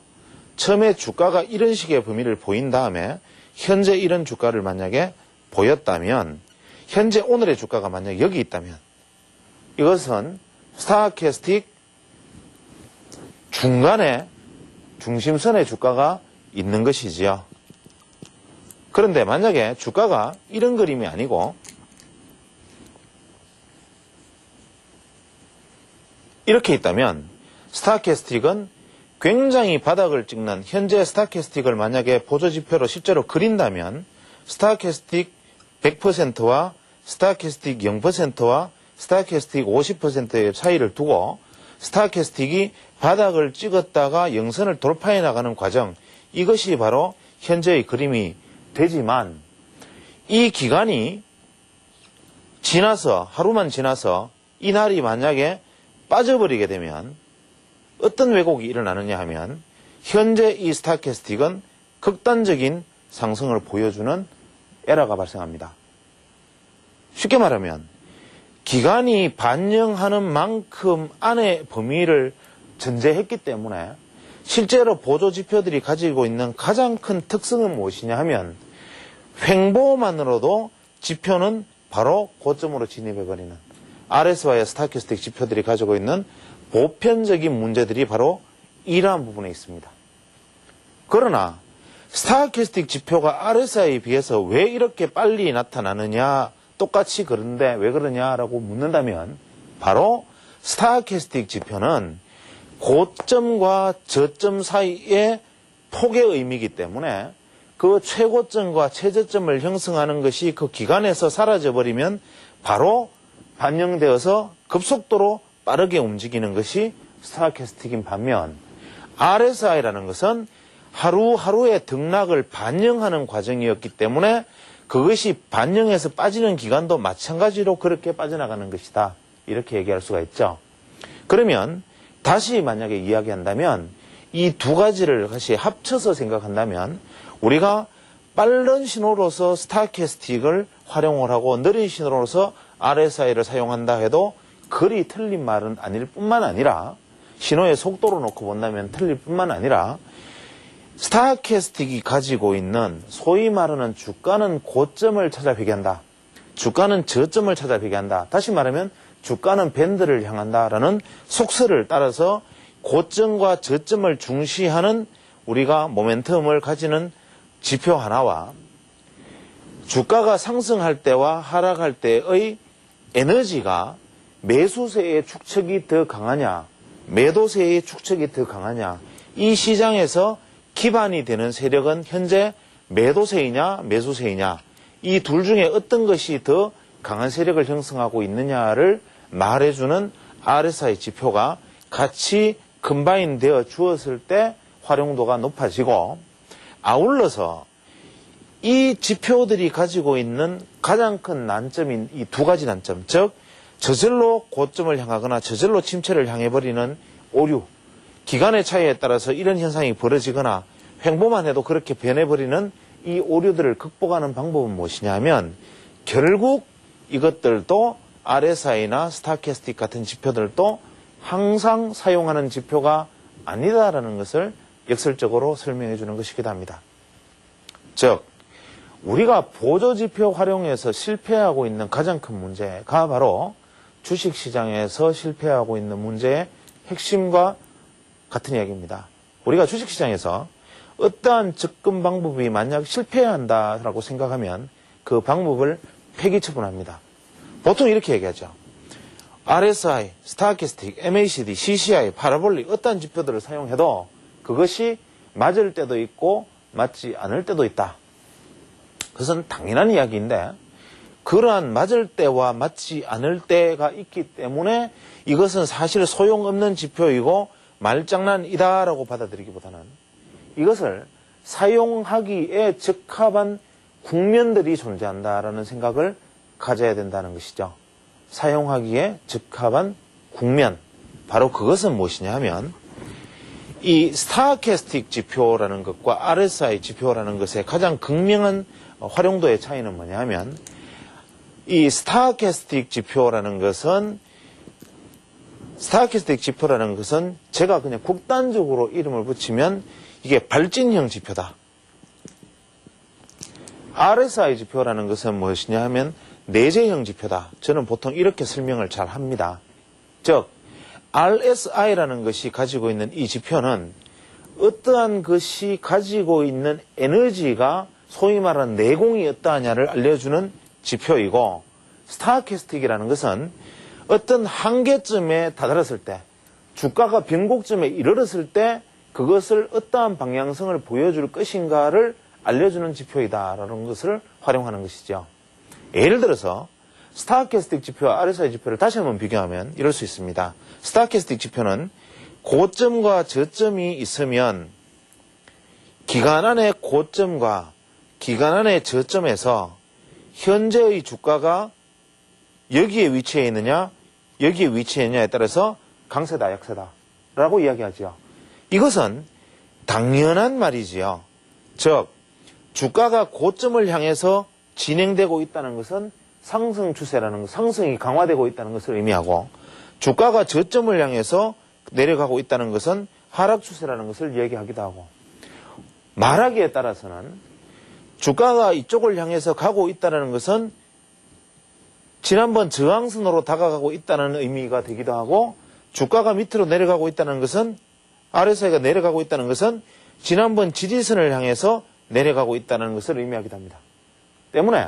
처음에 주가가 이런 식의 범위를 보인 다음에 현재 이런 주가를 만약에 보였다면, 현재 오늘의 주가가 만약에 여기 있다면 이것은 스타캐스틱 중간에 중심선의 주가가 있는 것이지요. 그런데 만약에 주가가 이런 그림이 아니고 이렇게 있다면 스타캐스틱은 굉장히 바닥을 찍는, 현재 스타캐스틱을 만약에 보조지표로 실제로 그린다면 스타캐스틱 100%와 스타캐스틱 0%와 스타캐스틱 50%의 차이를 두고 스타캐스틱이 바닥을 찍었다가 영선을 돌파해 나가는 과정, 이것이 바로 현재의 그림이 되지만, 이 기간이 지나서, 하루만 지나서 이 날이 만약에 빠져버리게 되면 어떤 왜곡이 일어나느냐 하면, 현재 이 스타캐스틱은 극단적인 상승을 보여주는 에러가 발생합니다. 쉽게 말하면 기간이 반영하는 만큼 안의 범위를 전제했기 때문에 실제로 보조지표들이 가지고 있는 가장 큰 특성은 무엇이냐 하면, 횡보만으로도 지표는 바로 고점으로 진입해버리는, RSI와 스타캐스틱 지표들이 가지고 있는 보편적인 문제들이 바로 이러한 부분에 있습니다. 그러나 스타캐스틱 지표가 RSI에 비해서 왜 이렇게 빨리 나타나느냐, 똑같이 그런데 왜 그러냐라고 묻는다면, 바로 스타캐스틱 지표는 고점과 저점 사이의 폭의 의미이기 때문에 그 최고점과 최저점을 형성하는 것이 그 기간에서 사라져버리면 바로 반영되어서 급속도로 빠르게 움직이는 것이 스타캐스틱인 반면, RSI라는 것은 하루하루의 등락을 반영하는 과정이었기 때문에 그것이 반영해서 빠지는 기간도 마찬가지로 그렇게 빠져나가는 것이다, 이렇게 얘기할 수가 있죠. 그러면 다시 만약에 이야기한다면 이 두 가지를 다시 합쳐서 생각한다면, 우리가 빠른 신호로서 스타캐스틱을 활용을 하고 느린 신호로서 RSI를 사용한다 해도 그리 틀린 말은 아닐 뿐만 아니라, 신호의 속도로 놓고 본다면 틀릴 뿐만 아니라, 스타캐스틱이 가지고 있는 소위 말하는 주가는 고점을 찾아뵈게 한다, 주가는 저점을 찾아뵈게 한다, 다시 말하면 주가는 밴드를 향한다라는 속설을 따라서 고점과 저점을 중시하는 우리가 모멘텀을 가지는 지표 하나와, 주가가 상승할 때와 하락할 때의 에너지가 매수세의 축척이 더 강하냐, 매도세의 축척이 더 강하냐, 이 시장에서 기반이 되는 세력은 현재 매도세이냐 매수세이냐, 이 둘 중에 어떤 것이 더 강한 세력을 형성하고 있느냐를 말해주는 RSI 지표가 같이 컨바인 되어 주었을 때 활용도가 높아지고, 아울러서 이 지표들이 가지고 있는 가장 큰 난점인 이 두 가지 난점, 즉 저절로 고점을 향하거나 저절로 침체를 향해버리는 오류, 기간의 차이에 따라서 이런 현상이 벌어지거나 횡보만 해도 그렇게 변해버리는 이 오류들을 극복하는 방법은 무엇이냐 하면, 결국 이것들도 RSI나 스타캐스틱 같은 지표들도 항상 사용하는 지표가 아니다라는 것을 역설적으로 설명해 주는 것이기도 합니다. 즉, 우리가 보조지표 활용해서 실패하고 있는 가장 큰 문제가 바로 주식시장에서 실패하고 있는 문제의 핵심과 같은 이야기입니다. 우리가 주식시장에서 어떠한 접근 방법이 만약 실패한다라고 생각하면 그 방법을 폐기처분합니다. 보통 이렇게 얘기하죠. RSI, 스타캐스틱, MACD, CCI, 파라볼릭 어떠한 지표들을 사용해도 그것이 맞을 때도 있고 맞지 않을 때도 있다. 그것은 당연한 이야기인데 그러한 맞을 때와 맞지 않을 때가 있기 때문에 이것은 사실 소용없는 지표이고 말장난이다라고 받아들이기보다는 이것을 사용하기에 적합한 국면들이 존재한다라는 생각을 가져야 된다는 것이죠. 사용하기에 적합한 국면, 바로 그것은 무엇이냐 하면 이 스타캐스틱 지표라는 것과 RSI 지표라는 것의 가장 극명한 활용도의 차이는 뭐냐 하면 이 스타캐스틱 지표라는 것은 제가 그냥 극단적으로 이름을 붙이면 이게 발진형 지표다. RSI 지표라는 것은 무엇이냐 하면 내재형 지표다. 저는 보통 이렇게 설명을 잘 합니다. 즉 RSI라는 것이 가지고 있는 이 지표는 어떠한 것이 가지고 있는 에너지가 소위 말하는 내공이 어떠하냐를 알려주는 지표이고, 스타캐스틱이라는 것은 어떤 한계점에 다다랐을 때, 주가가 변곡점에 이르렀을 때 그것을 어떠한 방향성을 보여줄 것인가를 알려주는 지표이다라는 것을 활용하는 것이죠. 예를 들어서 스타캐스틱 지표와 RSI 지표를 다시 한번 비교하면 이럴 수 있습니다. 스타캐스틱 지표는 고점과 저점이 있으면 기간 안의 고점과 기간 안의 저점에서 현재의 주가가 여기에 위치해 있느냐 여기에 위치해 있느냐에 따라서 강세다 약세다 라고 이야기하죠. 이것은 당연한 말이지요. 즉 주가가 고점을 향해서 진행되고 있다는 것은 상승 추세라는 것, 상승이 강화되고 있다는 것을 의미하고, 주가가 저점을 향해서 내려가고 있다는 것은 하락 추세라는 것을 얘기하기도 하고, 말하기에 따라서는 주가가 이쪽을 향해서 가고 있다는 것은 지난번 저항선으로 다가가고 있다는 의미가 되기도 하고, 주가가 밑으로 내려가고 있다는 것은, RSI가 내려가고 있다는 것은 지난번 지지선을 향해서 내려가고 있다는 것을 의미하기도 합니다. 때문에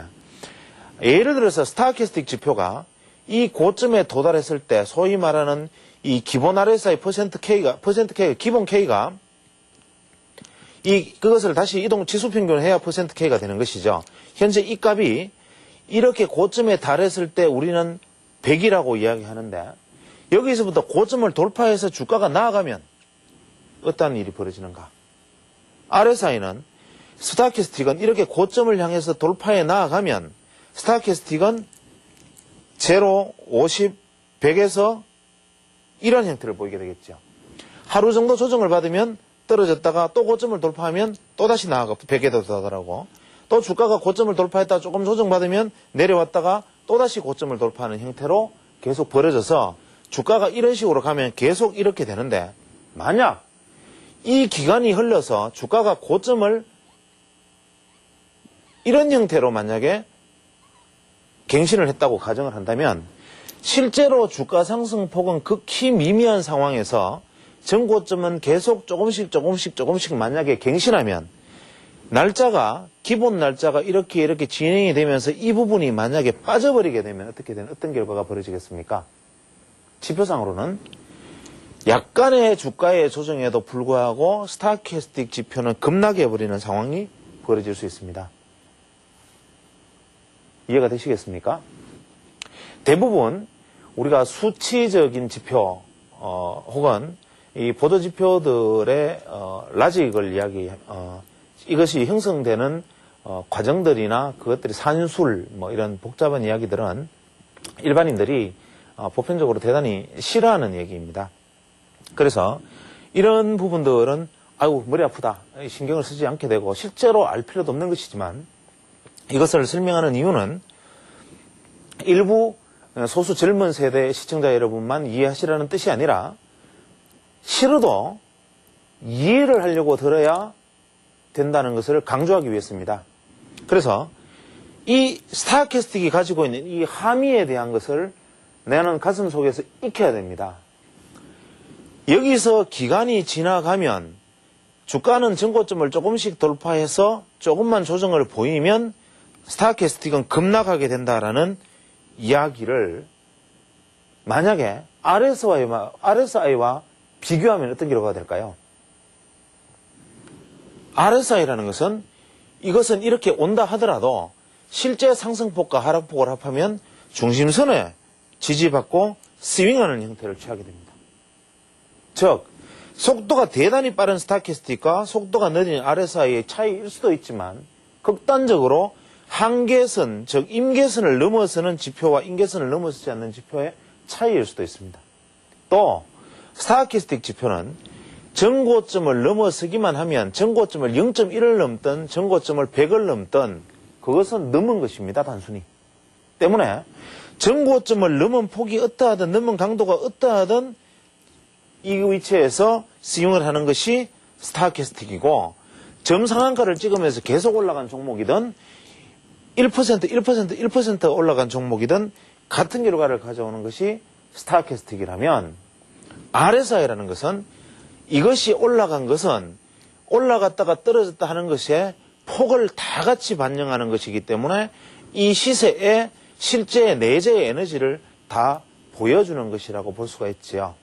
예를 들어서 스타캐스틱 지표가 이 고점에 도달했을 때 소위 말하는 이 기본 RSI %K가 기본 K가 그것을 다시 이동 지수 평균해야 %K가 되는 것이죠. 현재 이 값이 이렇게 고점에 달했을 때 우리는 100이라고 이야기하는데, 여기서부터 고점을 돌파해서 주가가 나아가면 어떠한 일이 벌어지는가? RSI는 스타캐스틱은 이렇게 고점을 향해서 돌파해 나아가면 스타캐스틱은 0, 50, 100에서 이런 형태를 보이게 되겠죠. 하루 정도 조정을 받으면 떨어졌다가 또 고점을 돌파하면 또다시 나아가 100에 도달하고, 또 주가가 고점을 돌파했다가 조금 조정받으면 내려왔다가 또다시 고점을 돌파하는 형태로 계속 벌어져서 주가가 이런 식으로 가면 계속 이렇게 되는데, 만약 이 기간이 흘러서 주가가 고점을 이런 형태로 만약에 갱신을 했다고 가정을 한다면, 실제로 주가 상승폭은 극히 미미한 상황에서 전고점은 계속 조금씩 만약에 갱신하면, 날짜가 기본 날짜가 이렇게 진행이 되면서 이 부분이 만약에 빠져버리게 되면 어떤 결과가 벌어지겠습니까? 지표상으로는 약간의 주가의 조정에도 불구하고 스타캐스틱 지표는 급락해 버리는 상황이 벌어질 수 있습니다. 이해가 되시겠습니까? 대부분 우리가 수치적인 지표 혹은 이 보도 지표들의 라직을 이것이 형성되는 과정들이나 그것들이 산술 이런 복잡한 이야기들은 일반인들이 보편적으로 대단히 싫어하는 얘기입니다. 그래서 이런 부분들은 아이고 머리 아프다 신경을 쓰지 않게 되고, 실제로 알 필요도 없는 것이지만 이것을 설명하는 이유는 일부 소수 젊은 세대 시청자 여러분만 이해하시라는 뜻이 아니라, 싫어도 이해를 하려고 들어야 된다는 것을 강조하기 위해서입니다. 그래서 이 스타캐스틱이 가지고 있는 이 함의에 대한 것을 나는 가슴 속에서 익혀야 됩니다. 여기서 기간이 지나가면 주가는 전고점을 조금씩 돌파해서 조금만 조정을 보이면 스타캐스틱은 급락하게 된다라는 이야기를 만약에 RSI와 비교하면 어떤 결과가 될까요? RSI라는 것은 이것은 이렇게 온다 하더라도 실제 상승폭과 하락폭을 합하면 중심선에 지지받고 스윙하는 형태를 취하게 됩니다. 즉 속도가 대단히 빠른 스타캐스틱과 속도가 느린 RSI의 차이일 수도 있지만 극단적으로 한계선, 즉 임계선을 넘어서는 지표와 임계선을 넘어서지 않는 지표의 차이일 수도 있습니다. 또 스타캐스틱 지표는 정고점을 넘어서기만 하면 정고점을 0.1을 넘든 정고점을 100을 넘든 그것은 넘은 것입니다. 단순히. 때문에 정고점을 넘은 폭이 어떠하든 넘은 강도가 어떠하든 이 위치에서 스윙을 하는 것이 스타캐스틱이고 정상한가를 찍으면서 계속 올라간 종목이든 1% 올라간 종목이든 같은 결과를 가져오는 것이 스타캐스틱이라면 RSI라는 것은 이것이 올라간 것은 올라갔다가 떨어졌다 하는 것의 폭을 다 같이 반영하는 것이기 때문에 이 시세의 실제 내재의 에너지를 다 보여주는 것이라고 볼 수가 있지요.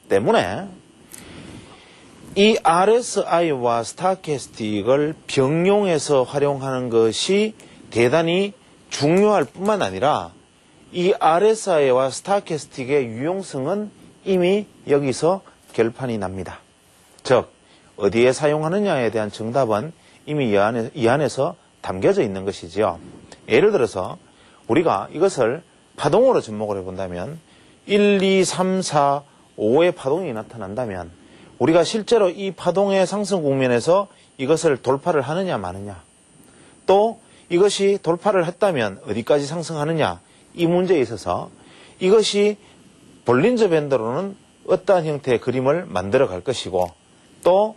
때문에 이 RSI와 스타캐스틱을 병용해서 활용하는 것이 대단히 중요할 뿐만 아니라 이 RSI와 스타캐스틱의 유용성은 이미 여기서 결판이 납니다. 즉 어디에 사용하느냐에 대한 정답은 이미 이 안에서 담겨져 있는 것이지요. 예를 들어서 우리가 이것을 파동으로 접목을 해본다면 1, 2, 3, 4, 5의 파동이 나타난다면 우리가 실제로 이 파동의 상승 국면에서 이것을 돌파를 하느냐 마느냐, 또 이것이 돌파를 했다면 어디까지 상승하느냐, 이 문제에 있어서 이것이 볼린저 밴드로는 어떠한 형태의 그림을 만들어 갈 것이고 또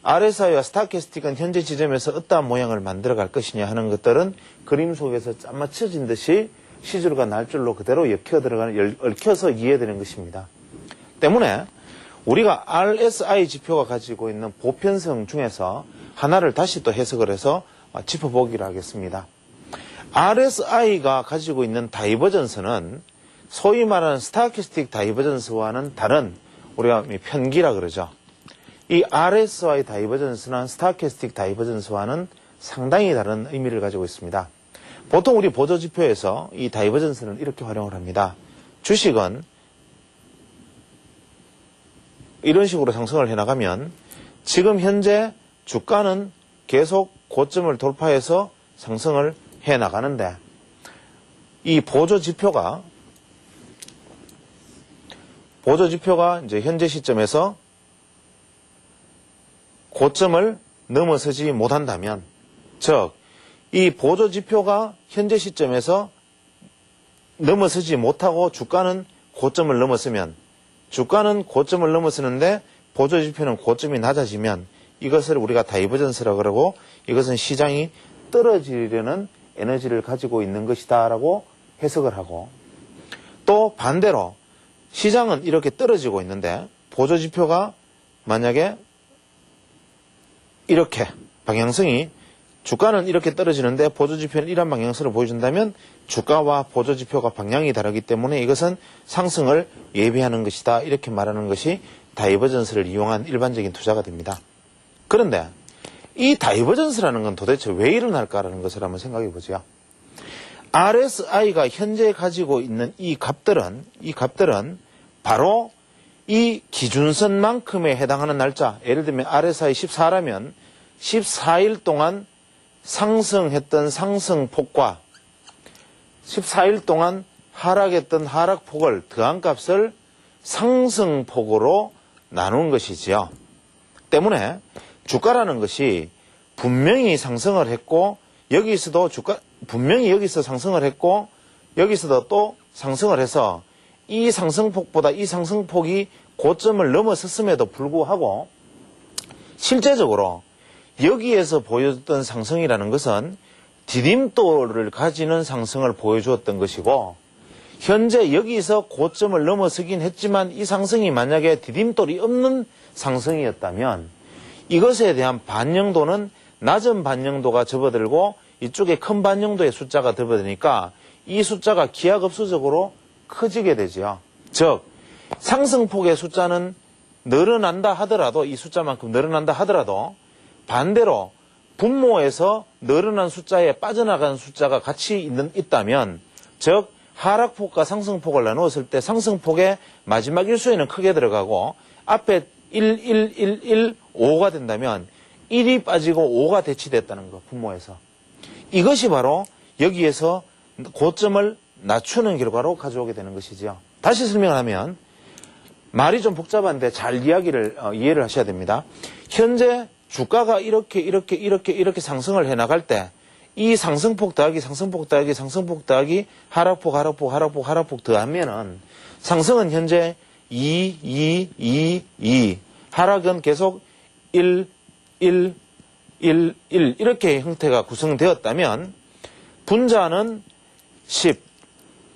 RSI와 스타캐스틱은 현재 지점에서 어떠한 모양을 만들어 갈 것이냐 하는 것들은 그림 속에서 짜 맞춰진 듯이 시줄과 날줄로 그대로 얽혀서 이해되는 것입니다. 때문에 우리가 RSI 지표가 가지고 있는 보편성 중에서 하나를 다시 또 해석을 해서 짚어보기로 하겠습니다. RSI가 가지고 있는 다이버전스는 소위 말하는 스타캐스틱 다이버전스와는 다른 우리가 편기라 그러죠. 이 RSI 다이버전스나 스타캐스틱 다이버전스와는 상당히 다른 의미를 가지고 있습니다. 보통 우리 보조지표에서 이 다이버전스는 이렇게 활용을 합니다. 주식은 이런 식으로 상승을 해나가면 지금 현재 주가는 계속 고점을 돌파해서 상승을 해나가는데 이 보조지표가 이제 현재 시점에서 고점을 넘어서지 못한다면, 즉, 이 보조지표가 현재 시점에서 넘어서지 못하고 주가는 고점을 넘었으면, 주가는 고점을 넘어서는데 보조지표는 고점이 낮아지면 이것을 우리가 다이버전스라고 그러고 이것은 시장이 떨어지려는 에너지를 가지고 있는 것이다 라고 해석을 하고, 또 반대로 시장은 이렇게 떨어지고 있는데 보조지표가 만약에 이렇게 방향성이 주가는 이렇게 떨어지는데 보조지표는 이런 방향성을 보여준다면 주가와 보조지표가 방향이 다르기 때문에 이것은 상승을 예비하는 것이다 이렇게 말하는 것이 다이버전스를 이용한 일반적인 투자가 됩니다. 그런데 이 다이버전스라는 건 도대체 왜 일어날까라는 것을 한번 생각해 보죠. RSI가 현재 가지고 있는 이 값들은 바로 이 기준선만큼에 해당하는 날짜, 예를 들면 RSI 14라면 14일 동안 상승했던 상승폭과 14일 동안 하락했던 하락폭을 더한 값을 상승폭으로 나눈 것이지요. 때문에 주가라는 것이 분명히 상승을 했고 분명히 여기서 상승을 했고 여기서도 또 상승을 해서 이 상승폭보다 이 상승폭이 고점을 넘어섰음에도 불구하고 실제적으로 여기에서 보여줬던 상승이라는 것은 디딤돌을 가지는 상승을 보여주었던 것이고 현재 여기서 고점을 넘어서긴 했지만 이 상승이 만약에 디딤돌이 없는 상승이었다면 이것에 대한 반영도는 낮은 반영도가 접어들고 이쪽에 큰 반영도의 숫자가 접어드니까 이 숫자가 기하급수적으로 커지게 되죠. 즉 상승폭의 숫자는 늘어난다 하더라도 이 숫자만큼 늘어난다 하더라도 반대로 분모에서 늘어난 숫자에 빠져나가는 숫자가 같이 있다면 즉 하락폭과 상승폭을 나누었을 때 상승폭의 마지막 일수에는 크게 들어가고 앞에 1, 1, 1, 1, 5가 된다면 1이 빠지고 5가 대치됐다는 거, 분모에서. 이것이 바로 여기에서 고점을 낮추는 결과로 가져오게 되는 것이지요. 다시 설명을 하면 말이 좀 복잡한데 잘 이해를 하셔야 됩니다. 현재 주가가 이렇게 상승을 해 나갈 때 이 상승폭 더하기 상승폭 더하기 상승폭 더하기 하락폭 하락폭 하락폭 하락폭 더하면은 상승은 현재 2 하락은 계속 1 이렇게 형태가 구성되었다면 분자는 10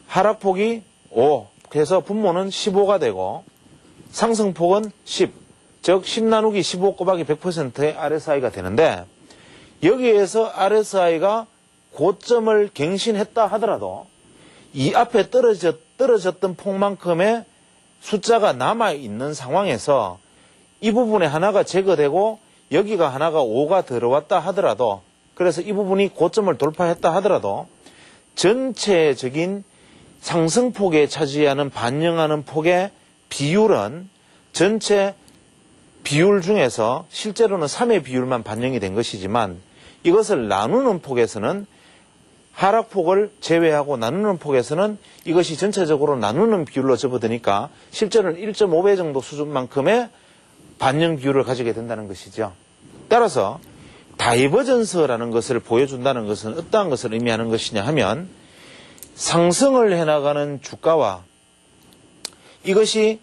하락폭이 5 그래서 분모는 15가 되고 상승폭은 10 즉 10 나누기 15 곱하기 100%의 RSI가 되는데 여기에서 RSI가 고점을 갱신했다 하더라도 이 앞에 떨어졌던 폭만큼의 숫자가 남아있는 상황에서 이 부분에 하나가 제거되고 여기가 하나가 5가 들어왔다 하더라도 그래서 이 부분이 고점을 돌파했다 하더라도 전체적인 상승폭에 차지하는 반영하는 폭의 비율은 전체 비율 중에서 실제로는 3의 비율만 반영이 된 것이지만 이것을 나누는 폭에서는 하락폭을 제외하고 나누는 폭에서는 이것이 전체적으로 나누는 비율로 접어드니까 실제로는 1.5배 정도 수준만큼의 반영 비율을 가지게 된다는 것이죠. 따라서 다이버전스라는 것을 보여준다는 것은 어떠한 것을 의미하는 것이냐 하면 상승을 해나가는 주가와 이것이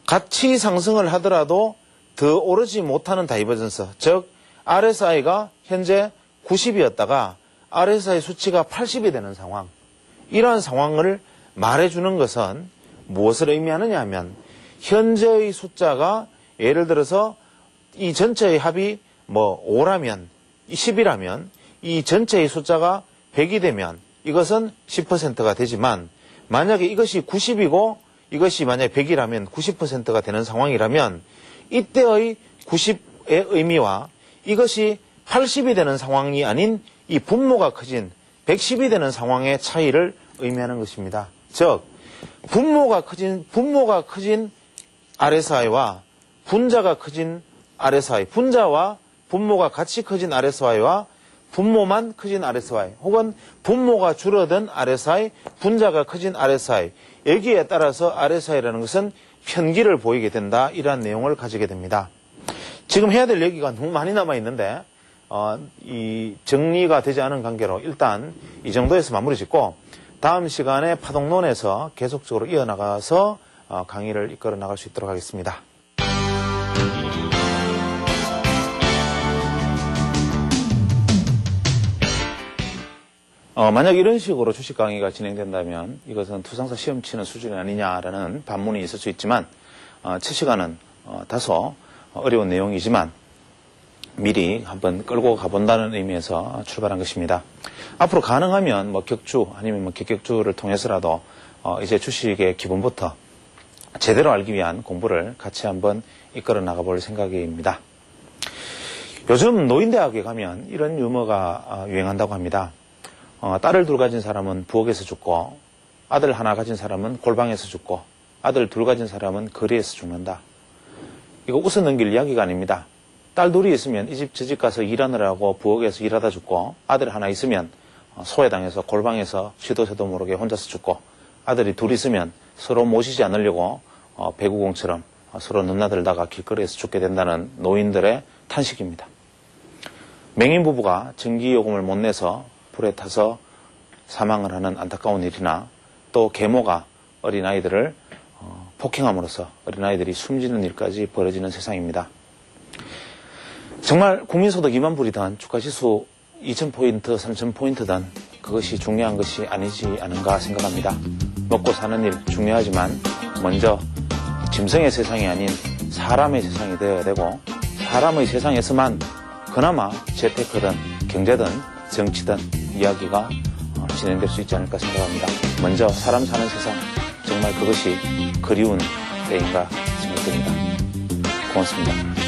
같이 상승을 하더라도 더 오르지 못하는 다이버전스, 즉 RSI가 현재 90이었다가 RSI 수치가 80이 되는 상황, 이러한 상황을 말해주는 것은 무엇을 의미하느냐 하면 현재의 숫자가 예를 들어서 이 전체의 합이 5라면 10이라면 이 전체의 숫자가 100이 되면 이것은 10%가 되지만 만약에 이것이 90이고 이것이 만약에 100이라면 90%가 되는 상황이라면 이때의 90의 의미와 이것이 80이 되는 상황이 아닌 이 분모가 커진 110이 되는 상황의 차이를 의미하는 것입니다. 즉 분모가 커진 RSI와 분자가 커진 RSI, 분자와 분모가 같이 커진 RSI와 분모만 커진 RSI 혹은 분모가 줄어든 RSI, 분자가 커진 RSI 여기에 따라서 RSI라는 것은 편기를 보이게 된다. 이러한 내용을 가지게 됩니다. 지금 해야 될 얘기가 너무 많이 남아있는데 이 정리가 되지 않은 관계로 일단 이 정도에서 마무리 짓고 다음 시간에 파동론에서 계속적으로 이어나가서 강의를 이끌어 나갈 수 있도록 하겠습니다. 만약 이런 식으로 주식 강의가 진행된다면 이것은 투상사 시험 치는 수준이 아니냐라는 반문이 있을 수 있지만 첫 시간은 다소 어려운 내용이지만 미리 한번 끌고 가본다는 의미에서 출발한 것입니다. 앞으로 가능하면 격주 아니면 격격주를 통해서라도 이제 주식의 기본부터 제대로 알기 위한 공부를 같이 한번 이끌어 나가볼 생각입니다. 요즘 노인대학에 가면 이런 유머가 유행한다고 합니다. 딸을 둘 가진 사람은 부엌에서 죽고 아들 하나 가진 사람은 골방에서 죽고 아들 둘 가진 사람은 거리에서 죽는다. 이거 웃어 넘길 이야기가 아닙니다. 딸 둘이 있으면 이 집 저 집 가서 일하느라고 부엌에서 일하다 죽고 아들 하나 있으면 소외당해서 골방에서 시도 새도 모르게 혼자서 죽고 아들이 둘 있으면 서로 모시지 않으려고 배구공처럼 서로 넘나들다가 길거리에서 죽게 된다는 노인들의 탄식입니다. 맹인 부부가 전기요금을 못 내서 불에 타서 사망을 하는 안타까운 일이나 또 계모가 어린아이들을 폭행함으로써 어린아이들이 숨지는 일까지 벌어지는 세상입니다. 정말 국민소득 2만 불이든 주가지수 2,000포인트, 3,000포인트든 그것이 중요한 것이 아니지 않은가 생각합니다. 먹고 사는 일 중요하지만 먼저 짐승의 세상이 아닌 사람의 세상이 되어야 되고 사람의 세상에서만 그나마 재테크든 경제든 정치든 이야기가 진행될 수 있지 않을까 생각합니다. 먼저 사람 사는 세상, 정말 그것이 그리운 때인가 싶습니다. 고맙습니다.